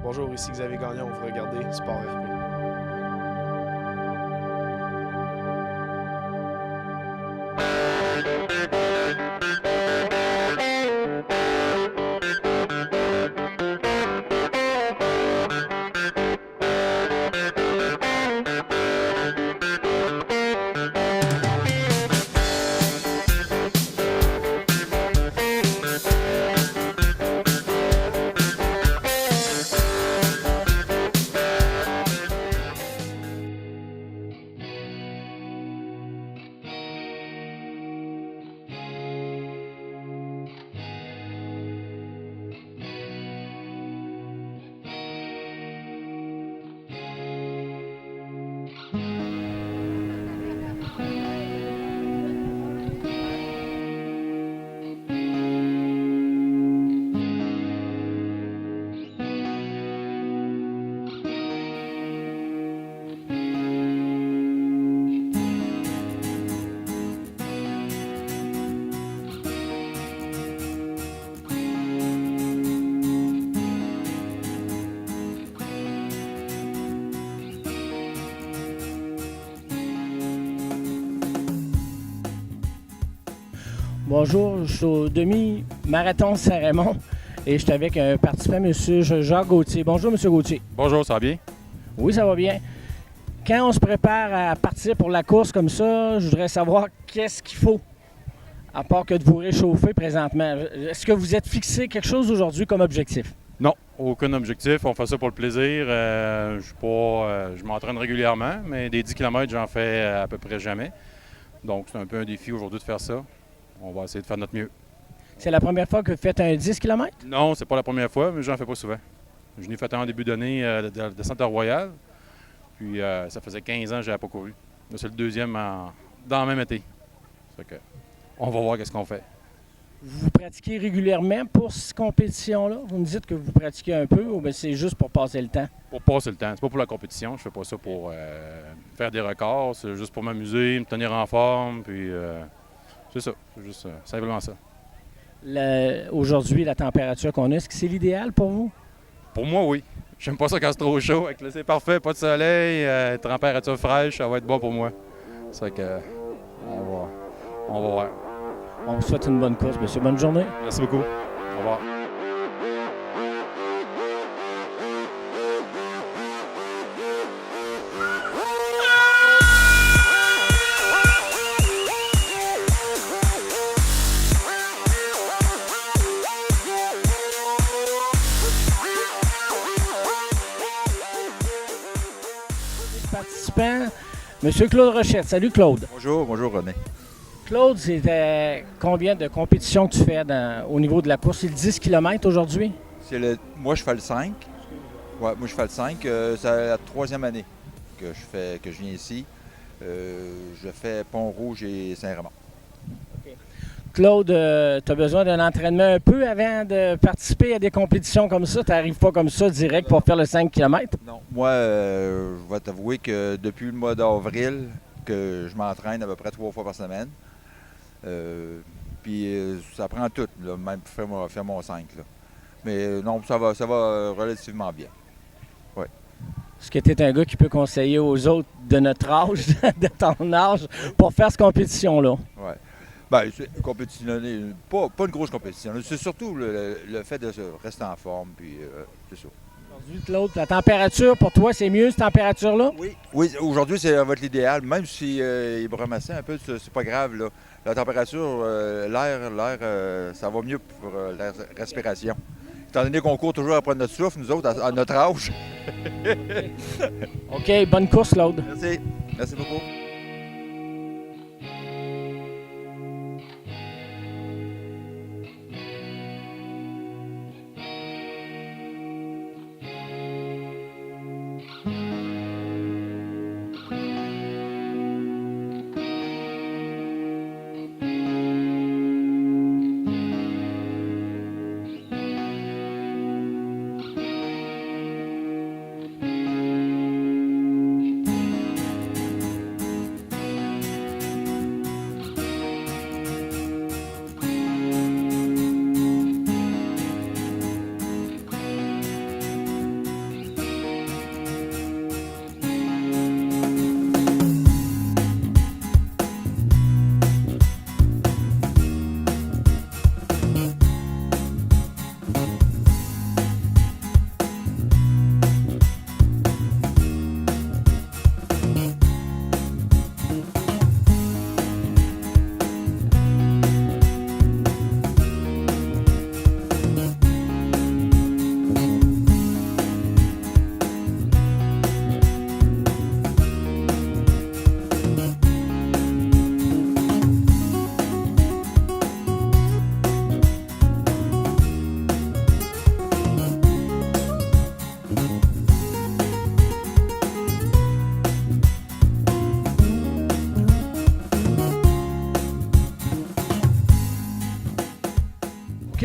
Bonjour, ici Xavier Gagnon, vous regardez Sport RP. Bonjour, je suis au demi-marathon Saint-Raymond et je suis avec un participant, M. Jacques Gauthier. Bonjour, M. Gauthier. Bonjour, ça va bien? Oui, ça va bien. Quand on se prépare à partir pour la course comme ça, je voudrais savoir qu'est-ce qu'il faut, à part que de vous réchauffer présentement. Est-ce que vous êtes fixé quelque chose aujourd'hui comme objectif? Non, aucun objectif. On fait ça pour le plaisir. Je m'entraîne régulièrement, mais des 10 km, j'en fais à peu près jamais. Donc, c'est un peu un défi aujourd'hui de faire ça. On va essayer de faire notre mieux. C'est la première fois que vous faites un 10 km? Non, c'est pas la première fois, mais j'en fais pas souvent. Je n'ai fait un en début d'année de la descente à Royal. Puis, ça faisait 15 ans que je n'avais pas couru. Là, c'est le deuxième dans le même été. Ça fait que, on va voir qu'est-ce qu'on fait. Vous pratiquez régulièrement pour cette compétition-là? Vous me dites que vous pratiquez un peu ou bien c'est juste pour passer le temps? Pour passer le temps. C'est pas pour la compétition. Je fais pas ça pour faire des records. C'est juste pour m'amuser, me tenir en forme. Puis c'est ça. C'est juste simplement ça. Aujourd'hui, la température qu'on a, est-ce que c'est l'idéal pour vous? Pour moi, oui. J'aime pas ça quand c'est trop chaud. Là, c'est parfait, pas de soleil, température fraîche, ça va être bon pour moi. C'est vrai que on va voir. On vous souhaite une bonne course, monsieur. Bonne journée. Merci beaucoup. Au revoir. Participant, monsieur Claude Rochette. Salut, Claude. Bonjour René. Claude, c'est combien de compétitions que tu fais au niveau de la course? C'est le 10 km aujourd'hui? Moi, je fais le 5. Ouais, moi, je fais le 5. C'est la troisième année que je viens ici. Je fais Pont-Rouge et Saint-Raymond. Claude, tu as besoin d'un entraînement un peu avant de participer à des compétitions comme ça? Tu n'arrives pas comme ça direct pour faire le 5 km? Non. Moi, je vais t'avouer que depuis le mois d'avril, que je m'entraîne à peu près 3 fois par semaine. Ça prend tout, là, même pour faire mon 5. Là. Mais non, ça va relativement bien. Ouais. Est-ce que tu es un gars qui peut conseiller aux autres de notre âge, de ton âge, pour faire cette compétition-là? Ouais. Bien, c'est compétitionner, pas une grosse compétition. C'est surtout le fait de rester en forme, puis c'est ça. Aujourd'hui, Claude, la température, pour toi, c'est mieux, cette température-là? Oui, aujourd'hui, ça va être l'idéal. Même si il bramassait un peu, c'est pas grave. Là. La température, l'air, ça va mieux pour la respiration. Étant donné qu'on court toujours après notre souffle, nous autres, à notre âge. OK, bonne course, Claude. Merci. Merci beaucoup.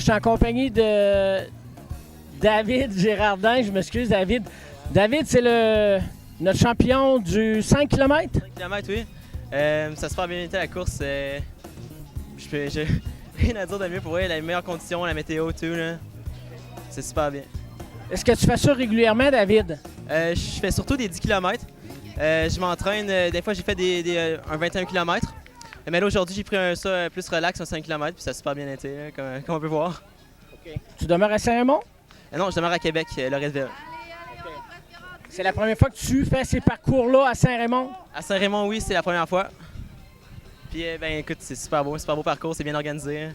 je suis en compagnie de David Girardin. Je m'excuse, David. David, c'est notre champion du 5 km. 5 km, oui. Ça se fait bien été la course. J'ai rien à dire de mieux pour elle. Les meilleures conditions, la météo, tout. Là. C'est super bien. Est-ce que tu fais ça régulièrement, David? Je fais surtout des 10 km. Je m'entraîne. Des fois, j'ai fait un 21 km. Mais là, aujourd'hui, j'ai pris ça plus relax, un 5 km. Puis ça a super bien été, là, comme on peut voir. Okay. Tu demeures à Saint-Raymond? Non, je demeure à Québec, Loretteville. C'est la première fois que tu fais ces parcours-là à Saint-Raymond? À Saint-Raymond, oui, c'est la première fois. Puis, ben écoute, c'est super beau parcours, c'est bien organisé.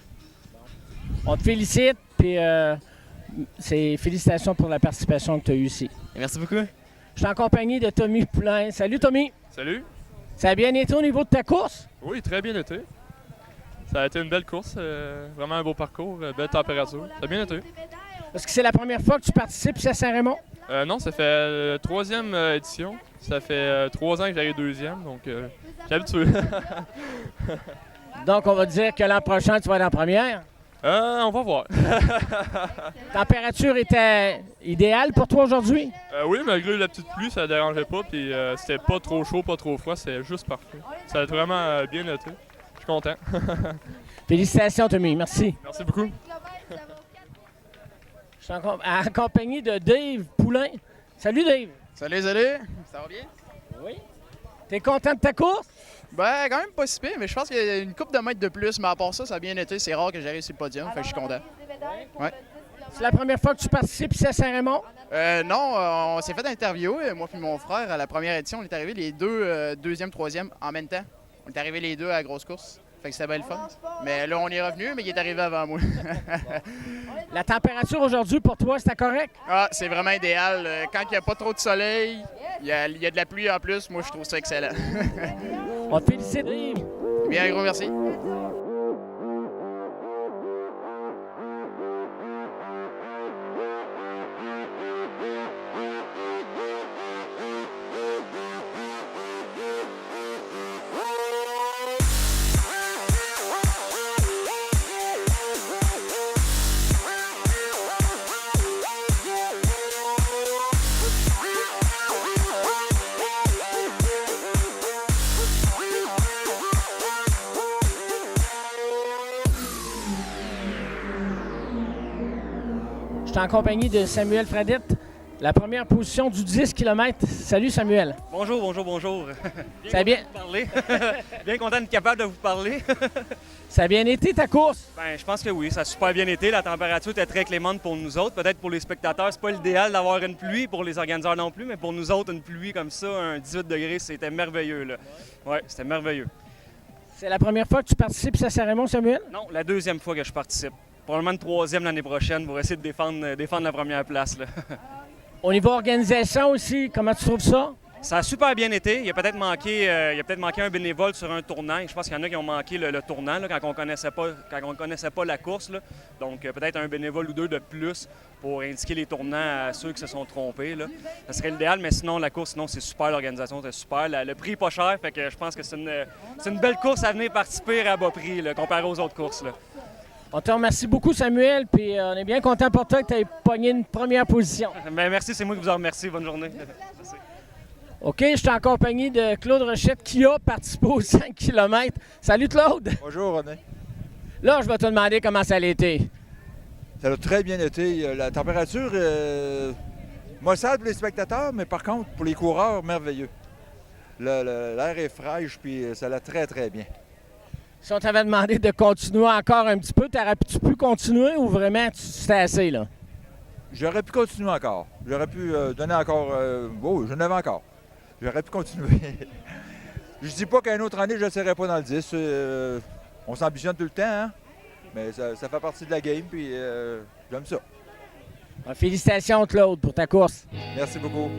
On te félicite, puis félicitations pour la participation que tu as eue ici. Et merci beaucoup. Je suis en compagnie de Tommy Poulain. Salut, Tommy. Salut. Ça a bien été au niveau de ta course? Oui, très bien été. Ça a été une belle course, vraiment un beau parcours, belle température. Ça a bien été. Est-ce que c'est la première fois que tu participes ici à Saint-Raymond? Non, ça fait la troisième édition. Ça fait 3 ans que j'arrive deuxième, donc j'ai habitué. Donc, on va dire que l'an prochain, tu vas être en première. On va voir. La température était idéale pour toi aujourd'hui? Oui, malgré la petite pluie, ça ne dérangeait pas. Puis c'était pas trop chaud, pas trop froid. C'était juste parfait. Ça a été vraiment bien noté. Je suis content. Félicitations, Tommy. Merci. Merci beaucoup. Je suis en compagnie de Dave Poulain. Salut, Dave. Salut, salut. Ça va bien? Oui. T'es content de ta course? Ben, quand même pas si pire, mais je pense qu'il y a une couple de mètres de plus, mais à part ça, ça a bien été. C'est rare que j'arrive sur le podium, fait que je suis content. Ouais. C'est la première fois que tu participes ici à Saint-Raymond? Non, on s'est fait interviewer, moi puis mon frère, à la première édition. On est arrivés les deux, deuxième, troisième, en même temps. On est arrivés les deux à la grosse course. Fait que c'était bien le fun. Mais là, on est revenu, mais il est arrivé avant moi. La température aujourd'hui, pour toi, c'était correct? Ah, c'est vraiment idéal. Quand il n'y a pas trop de soleil, il y a de la pluie en plus, moi, je trouve ça excellent. On te félicite, Dave. Bien, un gros merci. Je suis en compagnie de Samuel Fradette, la première position du 10 km. Salut, Samuel. Bonjour, bonjour, bonjour. Ça a bien... Parler. Bien content d'être capable de vous parler. Ça a bien été ta course? Ben, je pense que oui, ça a super bien été. La température était très clémente pour nous autres. Peut-être pour les spectateurs, c'est pas l'idéal d'avoir une pluie, pour les organisateurs non plus, mais pour nous autres, une pluie comme ça, un 18 degrés, c'était merveilleux. Là. Ouais, c'était merveilleux. C'est la première fois que tu participes à Saint-Raymond, Samuel? Non, la deuxième fois que je participe. Probablement une troisième l'année prochaine pour essayer de défendre la première place. Là. Au niveau organisation aussi, comment tu trouves ça? Ça a super bien été. Il y a peut-être manqué un bénévole sur un tournant. Je pense qu'il y en a qui ont manqué le tournant là, quand on connaissait pas la course. Là. Donc peut-être un bénévole ou deux de plus pour indiquer les tournants à ceux qui se sont trompés. Là. Ça serait l'idéal, mais sinon la course, c'est super, l'organisation, c'est super. Le prix n'est pas cher, fait que je pense que c'est une belle course à venir participer à bas prix là, comparé aux autres courses. Là. On te remercie beaucoup, Samuel, puis on est bien content pour toi que tu aies pogné une première position. Bien, merci, c'est moi qui vous en remercie. Bonne journée. Merci. OK, je suis en compagnie de Claude Rochette qui a participé aux 5 km. Salut, Claude. Bonjour, René. Là, je vais te demander comment ça a été. Ça a très bien été. La température, maussade pour les spectateurs, mais par contre, pour les coureurs, merveilleux. L'air est fraîche, puis ça allait très, très bien. Si on t'avait demandé de continuer encore un petit peu, t'aurais-tu pu continuer ou vraiment c'était assez, là? J'aurais pu continuer encore. J'aurais pu donner encore... oh, j'en avais encore. J'aurais pu continuer. Je dis pas qu'une autre année, je ne serai pas dans le 10. On s'ambitionne tout le temps, hein? Mais ça fait partie de la game, puis j'aime ça. Félicitations, Claude, pour ta course. Merci beaucoup.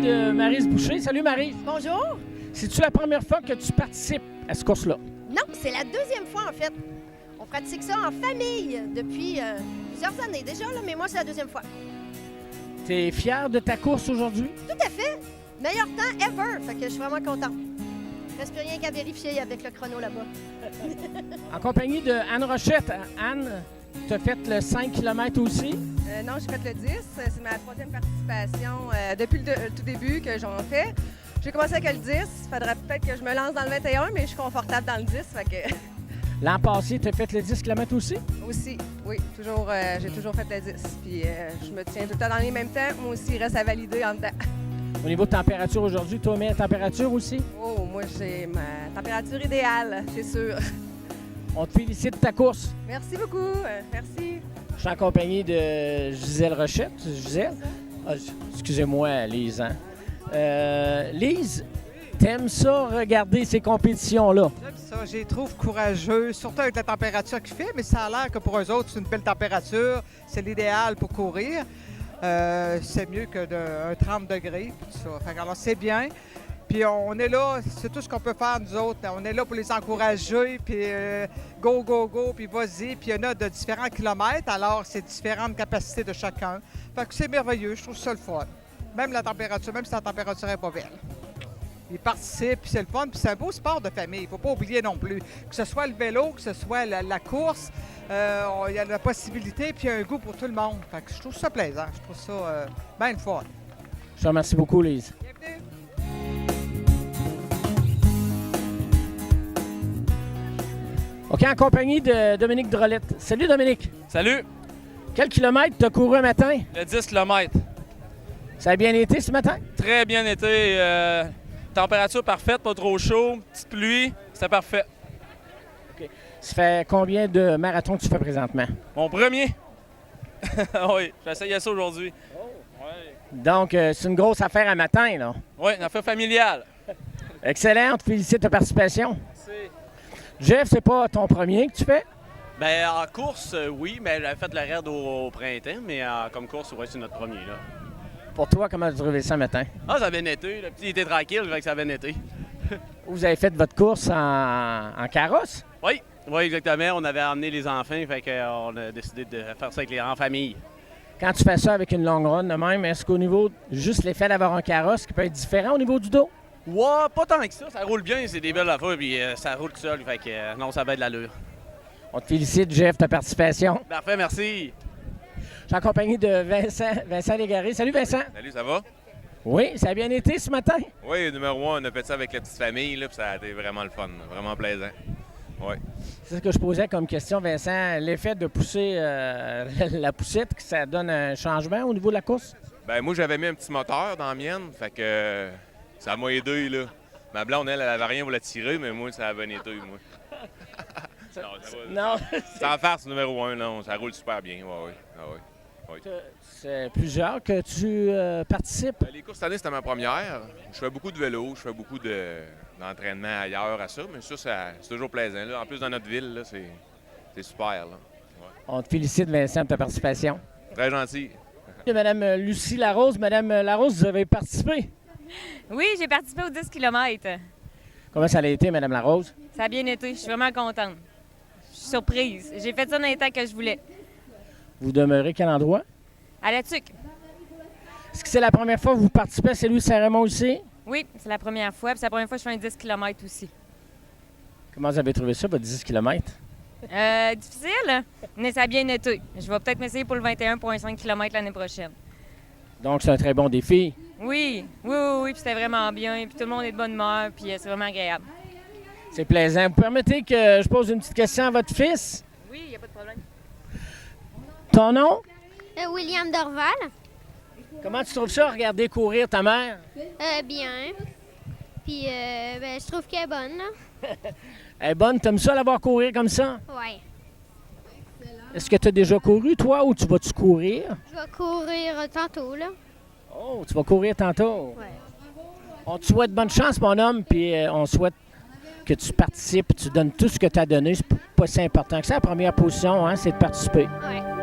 De Maryse Boucher. Salut, Maryse. Bonjour. C'est-tu la première fois que tu participes à ce course-là? Non, c'est la deuxième fois en fait. On pratique ça en famille depuis plusieurs années déjà, là, mais moi c'est la deuxième fois. Tu es fier de ta course aujourd'hui? Tout à fait. Meilleur temps ever. Fait que je suis vraiment contente. Il ne reste plus rien qu'à vérifier avec le chrono là-bas. En compagnie de Anne Rochette. Anne, tu as fait le 5 km aussi? Non, j'ai fait le 10. C'est ma troisième participation depuis le tout début que j'en fais. J'ai commencé avec le 10. Il faudrait peut-être que je me lance dans le 21, mais je suis confortable dans le 10. Fait que... L'an passé, tu as fait le 10 km aussi? Aussi, oui. J'ai toujours fait le 10. Puis je me tiens tout le temps dans les mêmes temps. Moi aussi, il reste à valider en dedans. Au niveau de température aujourd'hui, tu as mis la température aussi? Oh, moi, j'ai ma température idéale, c'est sûr. On te félicite de ta course. Merci beaucoup. Merci. Je suis en compagnie de Gisèle Rochette. Gisèle? Ah, excusez-moi, Lise. Hein? Lise, t'aimes ça, regarder ces compétitions-là? J'aime ça. Je les trouve courageux, surtout avec la température qu'il fait, mais ça a l'air que pour eux autres, c'est une belle température. C'est l'idéal pour courir. C'est mieux que d'un 30 degrés. Tout ça. Fait que alors, c'est bien. Puis on est là, c'est tout ce qu'on peut faire, nous autres. On est là pour les encourager, puis go, go, go, puis vas-y. Puis il y en a de différents kilomètres, alors c'est différentes capacités de chacun. Fait que c'est merveilleux, je trouve ça le fun. Même la température, même si la température n'est pas belle. Ils participent, puis c'est le fun, puis c'est un beau sport de famille. Il ne faut pas oublier non plus. Que ce soit le vélo, que ce soit la course, il y a la possibilité, puis il y a un goût pour tout le monde. Fait que je trouve ça plaisant, je trouve ça bien le fun. Je te remercie beaucoup, Lise. Bienvenue. OK, en compagnie de Dominique Drolet. Salut, Dominique. Salut! Quel kilomètre tu as couru un matin? Le 10 km. Ça a bien été ce matin? Très bien été. Température parfaite, pas trop chaud, petite pluie, c'était parfait. OK. Ça fait combien de marathons que tu fais présentement? Mon premier? Oui, j'essayais ça aujourd'hui. Donc, c'est une grosse affaire à matin, là. Oui, une affaire familiale. Excellent, on te félicite de ta participation. Merci. Jeff, c'est pas ton premier que tu fais? Bien, en course, oui, mais j'avais fait le raid au printemps, mais comme course, ouais, c'est notre premier, là. Pour toi, comment tu as trouvé ça matin? Ah, ça a bien été. Le petit était tranquille, fait que ça a bien été. Vous avez fait votre course en carrosse? Oui, oui, exactement. On avait emmené les enfants, fait qu'on a décidé de faire ça en famille. Quand tu fais ça avec une longue run de même, est-ce qu'au niveau, juste l'effet d'avoir un carrosse qui peut être différent au niveau du dos? Ouais, pas tant que ça roule bien, c'est des belles affaires, puis ça roule tout seul, fait que non, ça va de l'allure. On te félicite, Jeff, de ta participation. Parfait, merci. Je suis en compagnie de Vincent Légaré. Salut, Vincent. Salut, ça va? Oui, ça a bien été ce matin? Oui, numéro 1, on a fait ça avec la petite famille, là, puis ça a été vraiment le fun, vraiment plaisant. Oui. C'est ce que je posais comme question, Vincent. L'effet de pousser la poussette, ça donne un changement au niveau de la course? Ben moi, j'avais mis un petit moteur dans la mienne, fait que ça m'a aidé, là. Ma blonde, elle avait rien pour la tirer, mais moi, ça a bien été, moi. Non. C'est en farce, numéro 1, là. Ça roule super bien, oui. Ah, oui. Oui. C'est plusieurs que tu participes? Les courses cette année, c'était ma première. Je fais beaucoup de vélo, je fais beaucoup d'entraînement ailleurs à ça, mais ça, c'est toujours plaisant. Là. En plus, dans notre ville, là, c'est super. Là. Ouais. On te félicite, Vincent, de ta participation. Très gentil. Madame Lucie Larose. Madame Larose, vous avez participé? Oui, j'ai participé aux 10 km. Comment ça a été, Madame Larose? Ça a bien été. Je suis vraiment contente. Je suis surprise. J'ai fait ça dans les temps que je voulais. Vous demeurez quel endroit? À la Tuque. Est-ce que c'est la première fois que vous participez à celui Saint-Raymond aussi? Oui, c'est la première fois. Puis c'est la première fois que je fais un 10 km aussi. Comment vous avez trouvé ça, votre 10 km? Difficile, mais ça a bien été. Je vais peut-être m'essayer pour le 21,5 km l'année prochaine. Donc, c'est un très bon défi. Oui, puis c'était vraiment bien. Puis tout le monde est de bonne humeur, puis c'est vraiment agréable. C'est plaisant. Vous permettez que je pose une petite question à votre fils? Oui, il n'y a pas de problème. Ton nom? William Dorval. Comment tu trouves ça, regarder courir ta mère? Bien. Puis, je trouve qu'elle est bonne, là. Elle est bonne, t'aimes ça la voir courir comme ça? Oui. Est-ce que tu as déjà couru, toi, ou tu vas-tu courir? Je vais courir tantôt, là. Oh, tu vas courir tantôt? Oui. On te souhaite bonne chance, mon homme, puis on souhaite que tu participes, tu donnes tout ce que tu as donné. C'est pas si important que ça. La première position, hein, c'est de participer. Oui.